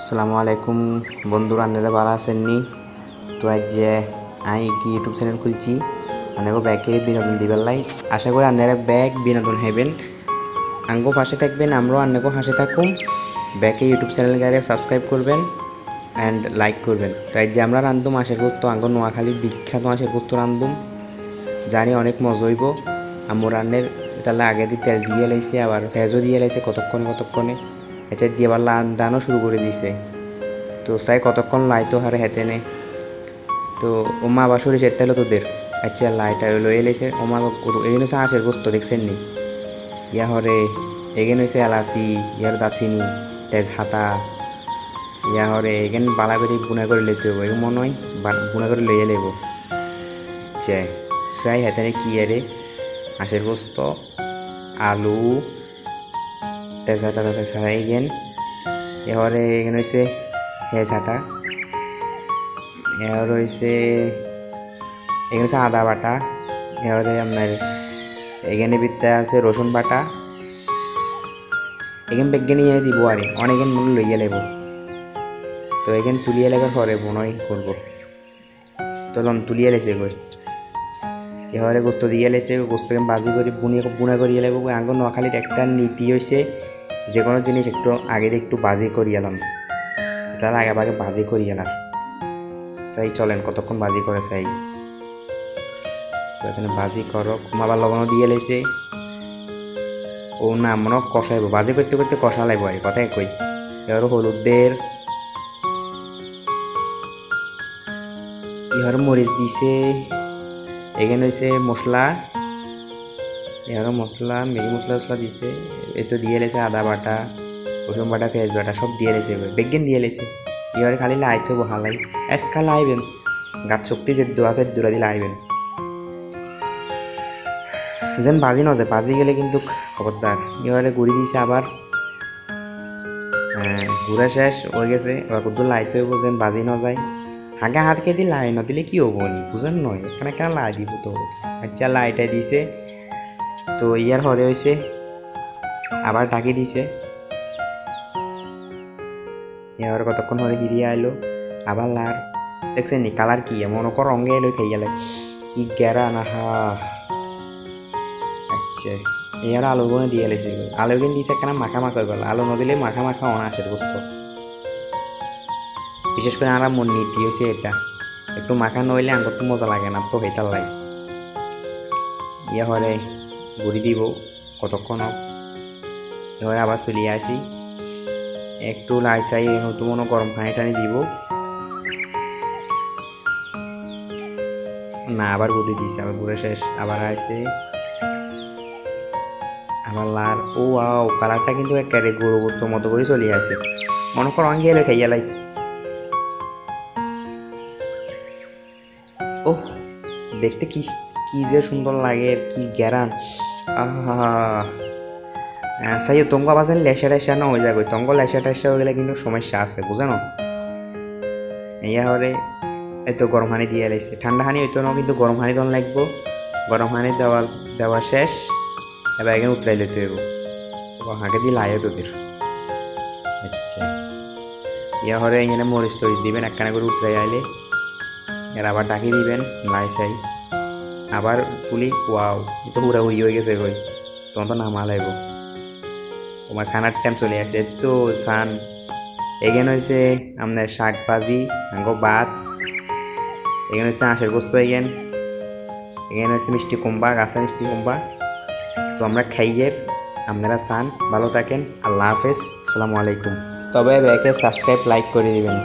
আসসালামু আলাইকুম বন্ধুরা, আপনারা ভালো আছেন নি? তো আজ যে আমি কি ইউটিউব চ্যানেল খুলছি আপনাকে ব্যাগের বিনোদন দিবার লাই। আশা করি আপনারা ব্যাগ বিনোদন হবেন, আঙ্গো পাশে থাকবেন, আমরাও আপনাকেও পাশে থাকুম। ব্যাগে ইউটিউব চ্যানেল গাড়ি সাবস্ক্রাইব করবেন অ্যান্ড লাইক করবেন। তো আজ যে আমরা রান্ধুম আশের গোস্ত, আঙ্গো নোয়াখালীর বিখ্যাত আশের গোস্ত রান্ধুম, জানি অনেক মজা হইব। আমার রান্নের তাহলে আগে দিয়ে তেল দিয়ে লাইছে, আবার ভেজও দিয়ে লাইছে কতক্ষণে এটা দিয়ে আবার দানও শুরু করে দিছে। তো চাই কতক্ষণ লাইতো হারে হেতে নে। তো ওমা আবার সরিষার তেল তোদের আচ্ছা লাইটা লয়ে এলেছে ওমা। এখানে হচ্ছে আঁশের গোস্ত দেখছেন নি? ইয়া হরে এখানে হয়েছে এলাচি, ইয়ার দাচিনি, তেজহাতা, ইয়া হরে এখানে বালা করে বুনা করে লইতে হবো। এগুলো মনে হয় বুনা করে লইয়ে লেব। আচ্ছা চাই হেতে কি আরে হাঁসের গোস্ত, আলু, তেজহাতা ছাড়া এগেন এবারে এখানে হয়েছে হেঁচাটা, এবার হয়েছে এখানে হচ্ছে আদা বাটা, এবারে আপনার এখানে বিদ্যা আছে রসুন বাটা। এখানে বেগে নিয়ে দিব আরে অনেকেন মনে লইয়া লেব। তো এখানে তুলিয়া লেবার পরে বনই করবো। তো লন তুলিয়া লেছে গই এবারে গোস্ত দিয়ে লেছে, গোস্তকে বাজি করে বুনা করিয়া লেব। আগে নোয়াখালীর একটা নীতি হয়েছে যে কোনো জিনিস একটু আগে দিয়ে একটু বাজি করিয়ালাম, তার আগে আগে বাজি করিয়ালাম। চাই চলেন কতক্ষণ বাজি করে চাই। তো এখানে বাজি করক আবার লবণও দিয়ে লেছে। ও না মনে কষাইব, বাজি করতে করতে কষা লাগবো আর কথাই কই। এবার হলুদের ইহার মরিচ দিছে, এখানে হয়েছে মশলা, এবারও মশলা ম্যাগি মশলা দিছে। এ তো দিয়ে লেছে আদা বাটা, রসুন বাটা, পেঁয়াজ বাটা সব দিয়ে লেছে, বেগেন দিয়ে লেছে। এবারে খালি লাইতে হবো হালাই এসকা লাইবেন, গাছ শক্তি যে দূরা দিলে আইবেন যেন বাজি ন যায়, বাজি গেলে কিন্তু খবরদার। এবারে গুড়ি দিছে আবার, গুড়া শেষ হয়ে গেছে। এবার কুদ্দুর লাইতে হইব যেন বাজি ন যায়। হাগে হাতকে দিয়ে লাই ন দিলে কি হবো নি বুঝেন নয়, এখানে কেন লাই দিব তো। আচ্ছা লাইটাই দিছে। তো ইয়ার হরে হয়েছে আবার ডাকি দিছে। এবার কতক্ষণ হরে হিরিয়ে আইলো আবার লার দেখছেন নি কালার কি মনে কর রঙে এলো খাইয়ালে কি গেরা না হা। আচ্ছা এবার আলু গুনে দিয়ে এলেছে, আলু কিনে দিয়েছে কেন মাখা মাখা হয়ে গেল। আলু ন দিলে মাখা মাখা অনাসের গোস্ত। বিশেষ করে আমার মন নীতি হয়েছে এটা, একটু মাখা নইলে আঙ্গুর তো মজা লাগে না তো হেতার লাই। ইয়ে হরে গুড়ি দিব কতক্ষণ হোক। এবারে আবার চলিয়ে আসি একটু লাই চাই হয়তো মনে গরম পানি টানি দিব না। আবার গুড়ি দিয়েছে, আবার গুড়ে শেষ আবার আসে আবার লার। ও আও কালারটা কিন্তু একেবারে গরু গোস্তর মতো করে চলিয়ে আসে, মনে কর অঙ্গে এলো খাইয়া লাই। ওহ দেখতে কি কি যে সুন্দর লাগে, কি গ্যারান। আহা সাই তঙ্গ আবার লেসা টেসা না হয়ে যাবে, তঙ্গ লেসা টেসা হয়ে গেলে কিন্তু সমস্যা আছে বুঝেন। ইয়া হরে এত গরম পানি দিয়ে এলাইছে, ঠান্ডা পানি হইতো না কিন্তু গরম পানি দন লাগবো। গরম পানি দেওয়া শেষ, এবার এখানে উতরাই লইতে হইব। হাঁকে দিয়ে লাই তোদের। আচ্ছা ইয়া হরে এখানে মরিচ টরিচ দিবেন একখানা করে উতরাই আইলে, এর আবার ডাকি দিবেন লাই চাই আবার তুলি। ওয়াও এ তো পুরা উড়ি হয়ে গেছে গই, তখন তো নামা লাইব। তোমার খানার টাইম চলে আসে তো সান। এখানে হয়েছে আপনার শাক ভাজি আঙ্গো ভাত, এখানে হচ্ছে আঁশের গোস্ত, এখানে হচ্ছে মিষ্টি কুমড়া, গাছা মিষ্টি কুমড়া। তো আমরা খাইয়ের, আপনারা চান ভালো থাকেন। আল্লাহ হাফেজ, আসসালামু আলাইকুম। তবে ব্যাকে সাবস্ক্রাইব লাইক করে দিবেন।